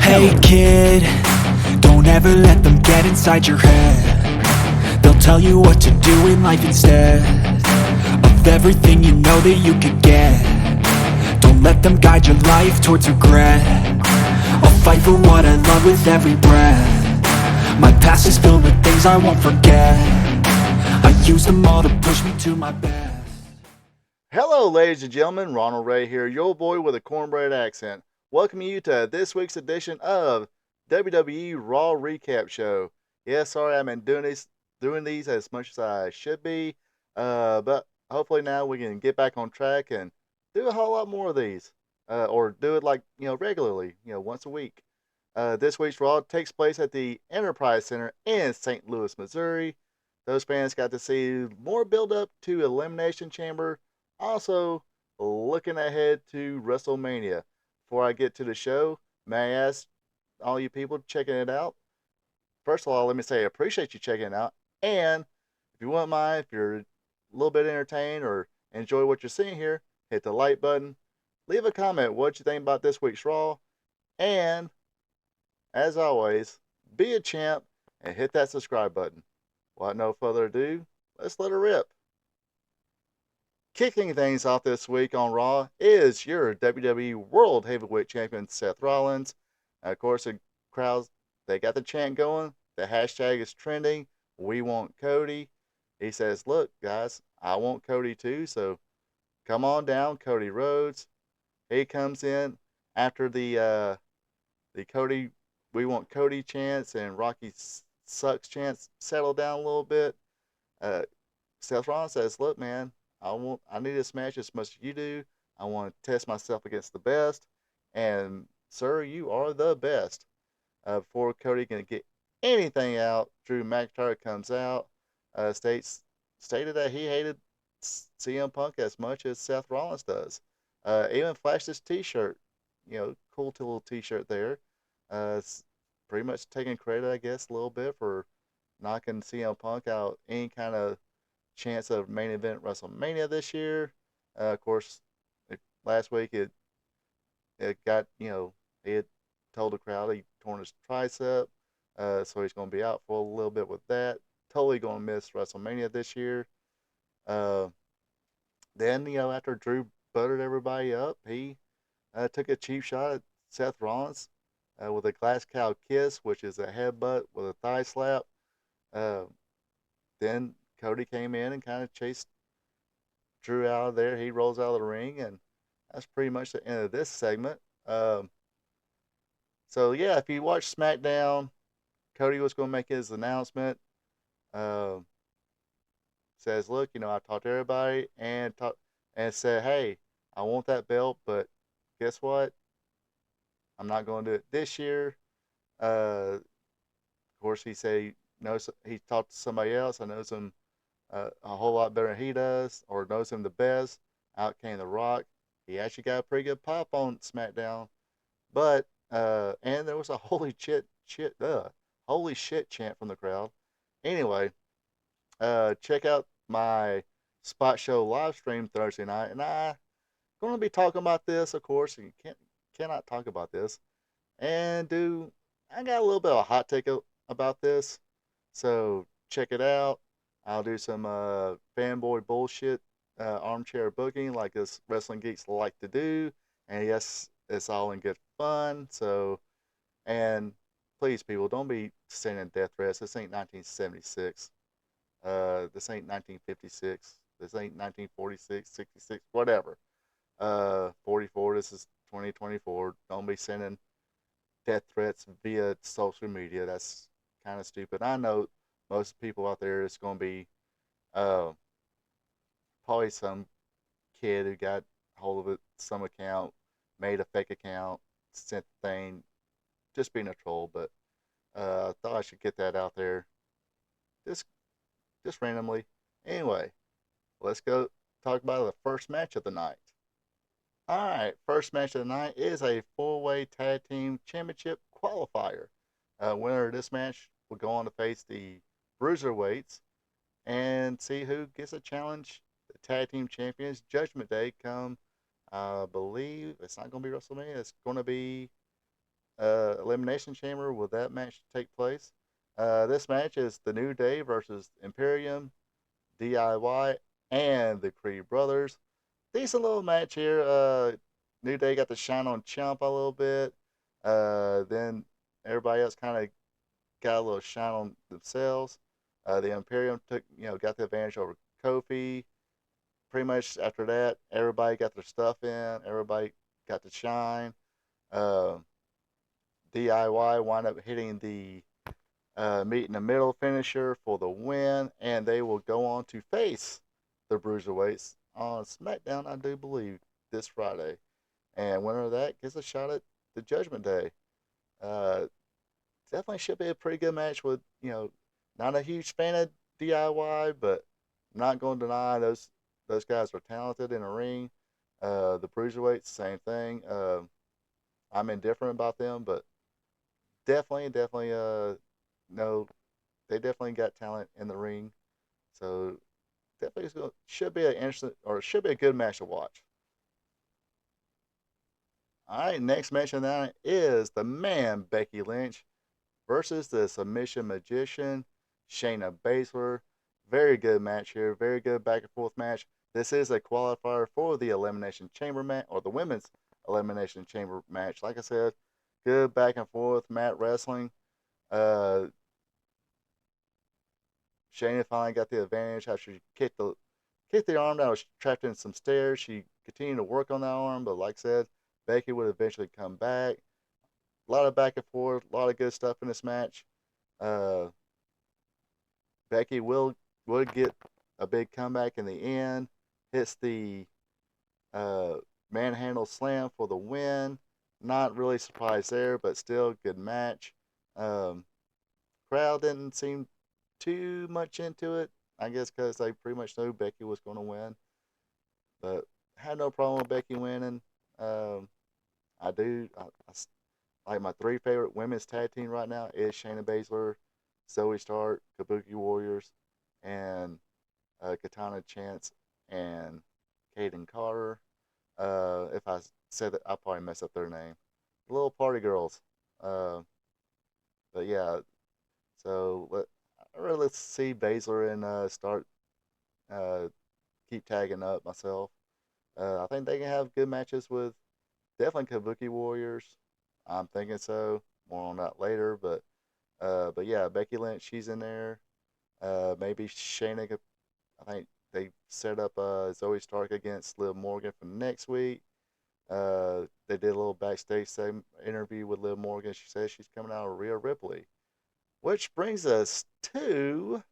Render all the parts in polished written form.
Hey kid, don't ever let them get inside your head. They'll tell you what to do in life instead of everything you know that you could get. Don't let them guide your life towards regret. I'll fight for what I love with every breath. My past is filled with things I won't forget. I use them all to push me to my best. Hello, ladies and gentlemen. Ronald Ray here, your boy with a cornbread accent. Welcoming you to this week's edition of WWE Raw Recap Show. Yeah, sorry I've been doing these as much as I should be, but hopefully now we can get back on track and do a whole lot more of these, or do it like regularly, once a week. This week's Raw takes place at the Enterprise Center in St. Louis, Missouri. Those fans got to see more build up to Elimination Chamber. Also, looking ahead to WrestleMania. Before I get to the show, may I ask all you people checking it out? First of all, let me say I appreciate you checking it out. And if you wouldn't mind, if you're a little bit entertained or enjoy what you're seeing here, hit the like button. Leave a comment what you think about this week's Raw. And, as always, be a champ and hit that subscribe button. Without no further ado, let's let her rip. Kicking things off this week on Raw is your WWE World Heavyweight Champion Seth Rollins. Of course, the crowds, they got the chant going. The hashtag is trending. We want Cody. He says, look, guys, I want Cody too, so come on down, Cody Rhodes. He comes in after the Cody, we want Cody chants and Rocky sucks chants settle down a little bit. Uh, Seth Rollins says, look, man, I need this match as much as you do. I want to test myself against the best. And sir, you are the best. Before Cody can get anything out, Drew McIntyre comes out, stated that he hated CM Punk as much as Seth Rollins does. Even flashed his T-shirt, cool little T-shirt there. It's pretty much taking credit, I guess, a little bit for knocking CM Punk out any kind of chance of main event WrestleMania this year. Of course, last week it got he had told the crowd he torn his tricep, so he's going to be out for a little bit with that. Totally going to miss WrestleMania this year. Uh, then after Drew buttered everybody up, he took a cheap shot at Seth Rollins with a glass cow kiss, which is a headbutt with a thigh slap. Uh, then Cody came in and kind of chased Drew out of there. He rolls out of the ring, and that's pretty much the end of this segment. So yeah, if you watch SmackDown, Cody was going to make his announcement. Uh, Says, look, I talked to everybody and said, hey, I want that belt, but guess what? I'm not going to do it this year. Of course, he said he talked to somebody else. I knows him a whole lot better than he does, or knows him the best. Out came The Rock. He actually got a pretty good pop on SmackDown, but and there was a holy shit chant from the crowd. Anyway, check out my spot show live stream Thursday night, and I'm going to be talking about this, of course. And you cannot talk about this, and I got a little bit of a hot take about this, so check it out. I'll do some fanboy bullshit armchair booking like us wrestling geeks like to do. And yes, it's all in good fun. So, and please, people, don't be sending death threats. This ain't 1976. This ain't 1956. This ain't 1946, 66, whatever. 44, this is 2024. Don't be sending death threats via social media. That's kind of stupid. I know most people out there is going to be uh, probably some kid who got hold of some account, made a fake account, sent the thing, just being a troll. But I thought I should get that out there just just randomly. Anyway, let's go talk about the first match of the night. All right, first match of the night is a four-way tag team championship qualifier. Winner of this match will go on to face the Bruiserweights and see who gets a challenge. The tag team champions Judgment Day come. I believe it's not going to be WrestleMania. It's going to be Elimination Chamber will that match take place? This match is the New Day versus Imperium, DIY, and the Creed Brothers. Decent little match here. New Day got to shine on Ciampa a little bit. Then everybody else kind of got a little shine on themselves. The Imperium got the advantage over Kofi. Pretty much after that, everybody got their stuff in. Everybody got to shine. Uh, DIY wound up hitting the meet in the middle finisher for the win, and they will go on to face the Bruiserweights on SmackDown, I do believe, this Friday. And winner of that gets a shot at the Judgment Day. Uh, Definitely should be a pretty good match with, not a huge fan of DIY, but I'm not going to deny those guys are talented in a ring. The Bruiserweights, same thing. I'm indifferent about them, but definitely, no, they definitely got talent in the ring. So definitely should be an interesting or should be a good match to watch. All right, next match of the night is the man Becky Lynch versus the submission magician Shayna Baszler. Very good match here. Very good back and forth match. This is a qualifier for the Elimination Chamber match or the women's Elimination Chamber match. Like I said, good back and forth mat wrestling. Uh, Shayna finally got the advantage after she kicked the arm that was trapped in some stairs. She continued to work on that arm, but like I said, Becky would eventually come back. A lot of back and forth, a lot of good stuff in this match. Uh, Becky would get a big comeback in the end. Hits the uh, manhandle slam for the win. Not really surprised there, but still good match. Um, Crowd didn't seem too much into it. I guess because they pretty much knew Becky was going to win, but had no problem with Becky winning. Um, I do. Like my three favorite women's tag team right now is Shayna Baszler, Zoe Stark, Kabuki Warriors, and Katana Chance and Kaden Carter. If I said that, I probably messed up their name. The little party girls. Uh, but yeah, so let's see Baszler and start uh, keep tagging up myself. I think they can have good matches with definitely Kabuki Warriors. I'm thinking so. More on that later, but yeah, Becky Lynch, she's in there. Maybe Shayna. I think they set up Zoe Stark against Liv Morgan for next week. They did a little backstage interview with Liv Morgan. She says she's coming out of Rhea Ripley, which brings us to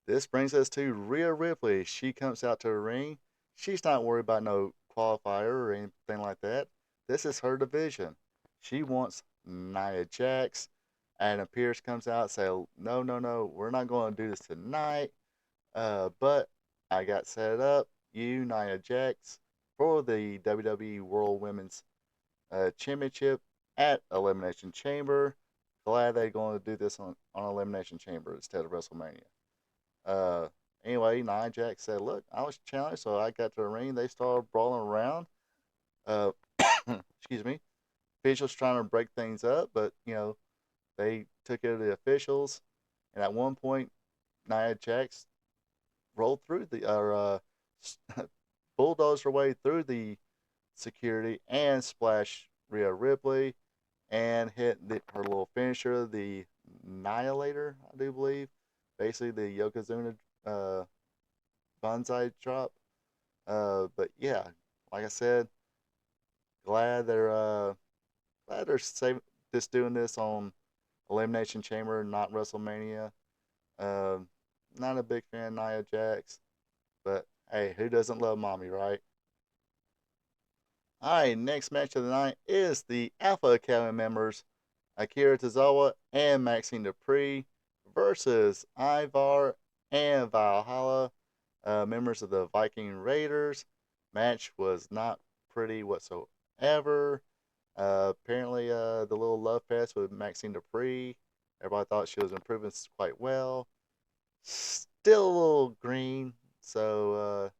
This brings us to Rhea Ripley. She comes out to the ring. She's not worried about no qualifier or anything like that. This is her division. She wants Nia Jax. And Pierce comes out and says, no, no, no, we're not going to do this tonight. But I got set up, you, Nia Jax, for the WWE World Women's Championship at Elimination Chamber. Glad they're going to do this on Elimination Chamber instead of WrestleMania. Uh, anyway, Nia Jax said, "Look, I was challenged, so I got to the ring. They started brawling around. Uh, excuse me. Officials trying to break things up, but they took it to the officials. And at one point, Nia Jax rolled through the or bulldozed her way through the security and splashed Rhea Ripley and hit her little finisher, the Annihilator, I do believe. Basically, the Yokozuna uh, Banzai drop. But yeah, like I said, glad they're uh, glad they're just doing this on Elimination Chamber, not WrestleMania. Uh, Not a big fan of Nia Jax, but hey, who doesn't love mommy, right? All right, next match of the night is the Alpha Academy members Akira Tozawa and Maxine Dupree versus Ivar and Valhalla, members of the Viking Raiders. Match was not pretty whatsoever. Apparently, the little love fest with Maxine Dupree, everybody thought she was improving quite well. Still a little green, so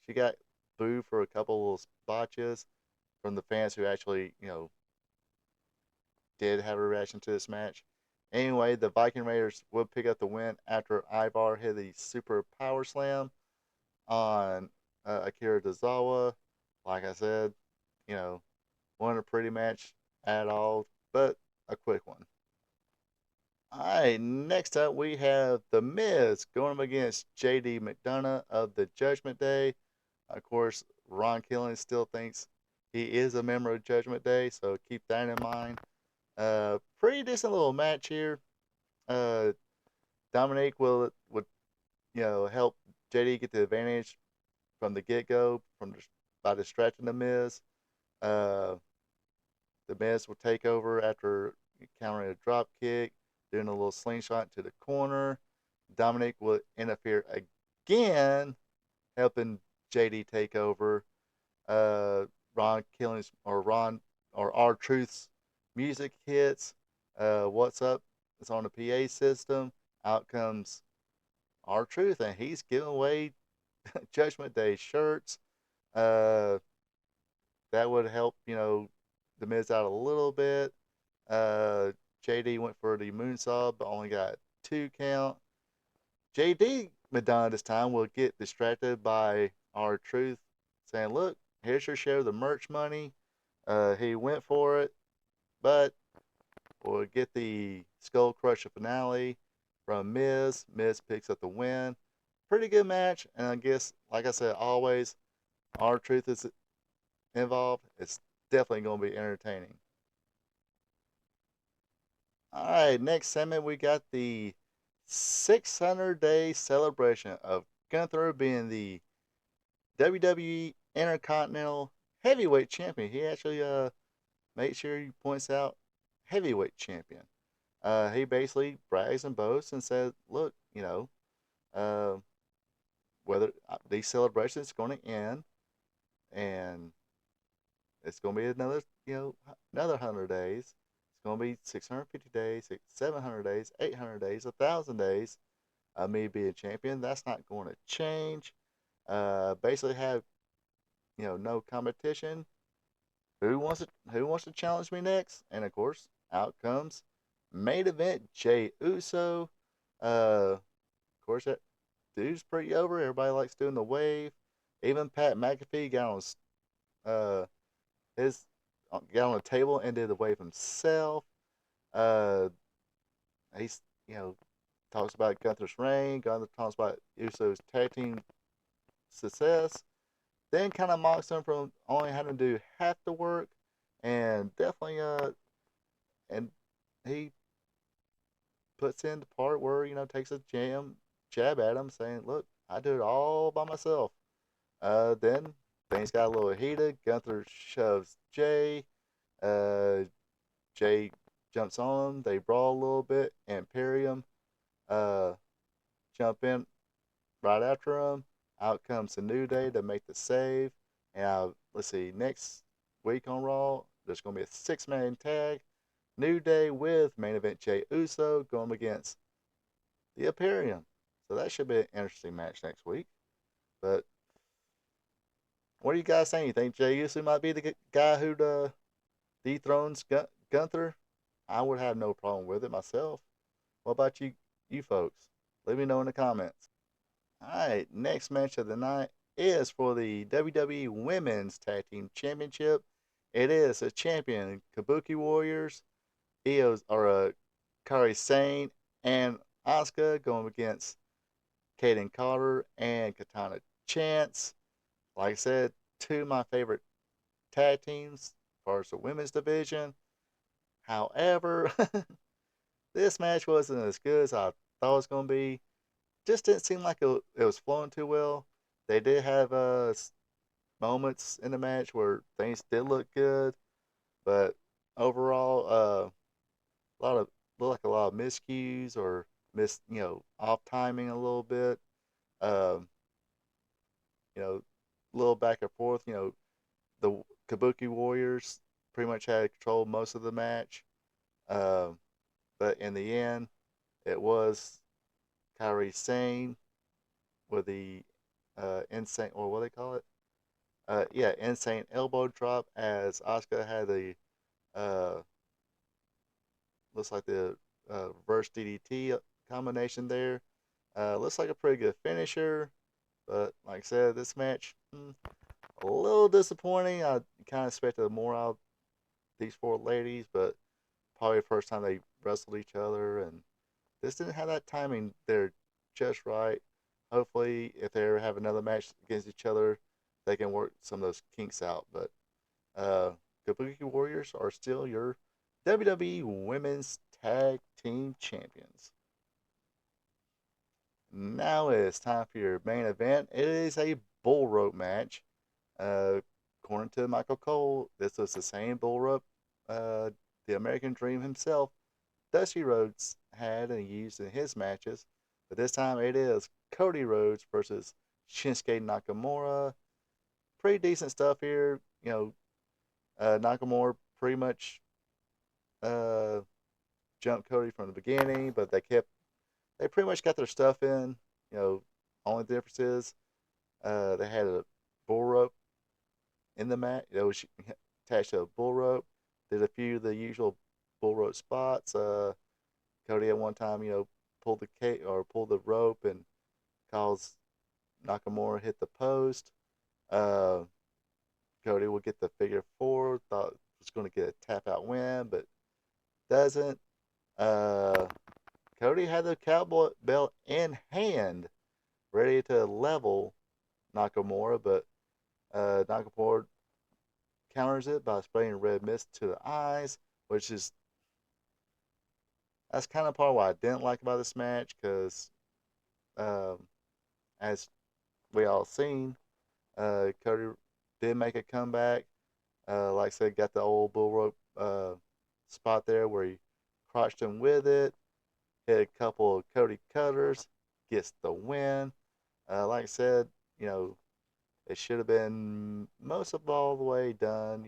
she got booed for a couple of botches. from the fans who actually, did have a reaction to this match. Anyway, the Viking Raiders would pick up the win after Ivar hit the super power slam on Akira Tozawa. Like I said, you know, wasn't a pretty match at all, but a quick one. All right, next up we have The Miz going up against JD McDonough of the Judgment Day. Of course, Ron Killen still thinks he is a member of Judgment Day, so keep that in mind. Pretty decent little match here. Uh, Dominic would help JD get the advantage from the get go by distracting the Miz. Uh, the Miz will take over after countering a drop kick, doing a little slingshot to the corner. Dominic will interfere again, helping JD take over. Ron Killings or Ron or R Truth's music hits. What's up? It's on the PA system. Out comes R Truth, and he's giving away Judgment Day shirts. Uh, that would help, the Miz out a little bit. JD went for the moonsault, but only got 2 count. JD Madonna this time will get distracted by R Truth, saying, "Look, here's your share of the merch money." He went for it, but we'll get the Skull Crusher finale from Miz. Miz picks up the win. Pretty good match, and I guess, like I said, always R Truth is involved. It's definitely going to be entertaining. All right, next segment we got the 600-day celebration of Gunther being the WWE Intercontinental Heavyweight Champion. He actually made sure he points out heavyweight champion. He basically brags and boasts and says, "Look, uh, whether these celebrations going to end, and it's going to be another 100 days. It's going to be 650 days, 700 days, 800 days, 1,000 days of me being champion. That's not going to change. Basically, have no competition. Who wants to challenge me next?" And of course, out comes main event Jey Uso. Of course, that dude's pretty over. Everybody likes doing the wave. Even Pat McAfee uh his got on the table and did the wave himself. Uh, he's talks about Gunther's reign. Gunther talks about Uso's tag team success. Then kind of mocks him for only having to do half the work, and definitely and he puts in the part where takes a jab at him, saying, "Look, I do it all by myself." Then things got a little heated. Gunther shoves Jay. Uh, Jay jumps on him. They brawl a little bit. Imperium uh, jump in right after him. Out comes the New Day to make the save. And let's see, next week on Raw, there's going to be a 6-man tag. New Day with main event Jey Uso going against the Imperium. So that should be an interesting match next week. But what do you guys think? You think Jey Uso might be the guy who dethrones Gunther? I would have no problem with it myself. What about you folks? Let me know in the comments. Alright, next match of the night is for the WWE Women's Tag Team Championship. It is a champion, Kabuki Warriors, Eos or Kairi Sane and Asuka going against Kaden Carter and Katana Chance. Like I said, two of my favorite tag teams as far as the women's division. However, this match wasn't as good as I thought it was going to be. Just didn't seem like it was flowing too well. They did have moments in the match where things did look good, but overall, a lot of look like a lot of miscues or off timing a little bit. Um, a little back and forth. The Kabuki Warriors pretty much had control most of the match, um, but in the end, it was Kairi Sane with the insane, or what do they call it? yeah, insane elbow drop as Asuka had the uh, looks like the reverse DDT combination there. Looks like a pretty good finisher, but like I said, this match a little disappointing. I kind of expected more out of these four ladies, but probably the first time they wrestled each other, and this didn't have that timing there just right. Hopefully, if they ever have another match against each other, they can work some of those kinks out. But Kabuki Warriors are still your WWE Women's Tag Team Champions. Now it is time for your main event. It is a bull rope match. Uh, According to Michael Cole, this was the same bull rope the American Dream himself, Dusty Rhodes, had and used in his matches. But this time it is Cody Rhodes versus Shinsuke Nakamura. Pretty decent stuff here. Nakamura pretty much uh, jumped Cody from the beginning, but they pretty much got their stuff in. Only difference is they had a bull rope in the match. It was attached to a bull rope. Did a few of the usual bull rope spots. Cody at one time, pulled pulled the rope and caused Nakamura hit the post. Uh, Cody will get the figure four. Thought was going to get a tap out win, but doesn't. Uh, Cody had the cowboy belt in hand, ready to level Nakamura, but Nakamura counters it by spraying red mist to the eyes, which is that's kind of part of what I didn't like about this match because, um, as we all seen, Cody did make a comeback. Like I said, got the old bull rope spot there where he crotched him with it, hit a couple of Cody cutters, gets the win. Like I said, you know, it should have been most of all the way done,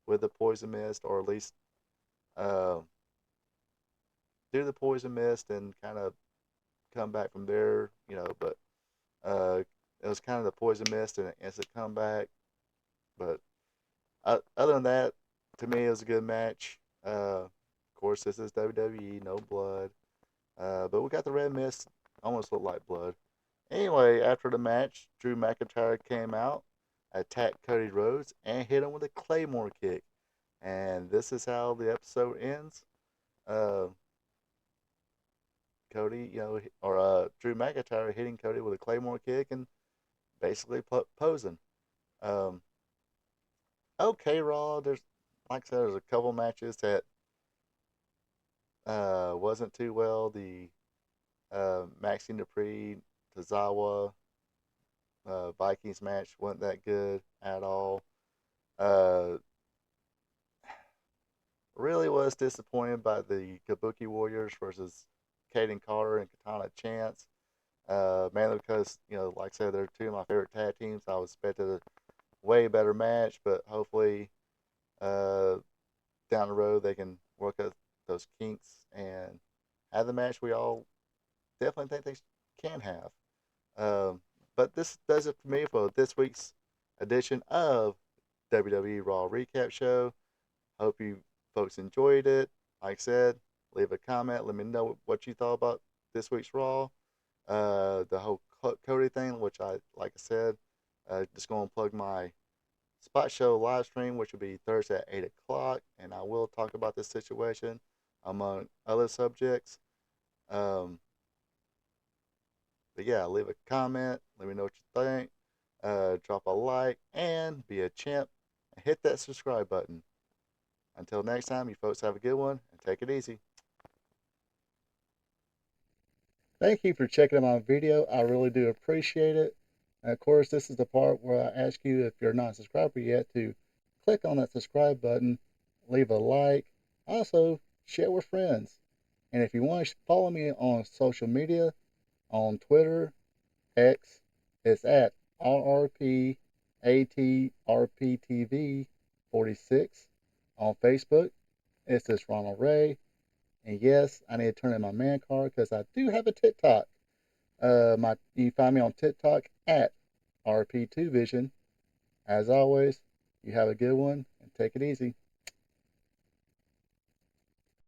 with the poison mist, or at least uh, do the poison mist and kind of come back from there. But it was kind of the poison mist and an instant comeback. But other than that, to me, it was a good match. Of course, this is WWE, no blood. But we got the red mist, almost looked like blood. Anyway, after the match, Drew McIntyre came out, attacked Cody Rhodes, and hit him with a Claymore kick. And this is how the episode ends. Uh, Cody, or Drew McIntyre hitting Cody with a Claymore kick and basically posing. Um, okay, Raw. Like I said, there's a couple matches that wasn't too well. The Maxine Dupree Tozawa Vikings match wasn't that good at all. Uh, really was disappointed by the Kabuki Warriors versus Caden Carter and Katana Chance. Mainly because, like I said, they're two of my favorite tag teams. I was expecting a way better match, but hopefully uh, down the road they can work out those kinks and have the match we all definitely think they can have. But this does it for me for this week's edition of WWE Raw Recap Show. Hope you folks enjoyed it. Like I said, leave a comment. Let me know what you thought about this week's Raw. The whole Cody thing, which like I said, just going to plug my Spot Show live stream, which will be Thursday at 8 o'clock. And I will talk about this situation among other subjects. Um, but yeah, leave a comment. Let me know what you think. Drop a like and be a champ. And hit that subscribe button. Until next time, you folks have a good one and take it easy. Thank you for checking out my video. I really do appreciate it. And of course, this is the part where I ask you, if you're not a subscriber yet, to click on that subscribe button, leave a like, also share with friends. And if you want to follow me on social media, on Twitter, X, it's at RRPATRPTV 46. On Facebook, it's this Ronald Ray. And yes, I need to turn in my man card because I do have a TikTok. You can find me on TikTok at RP2Vision. As always, you have a good one and take it easy.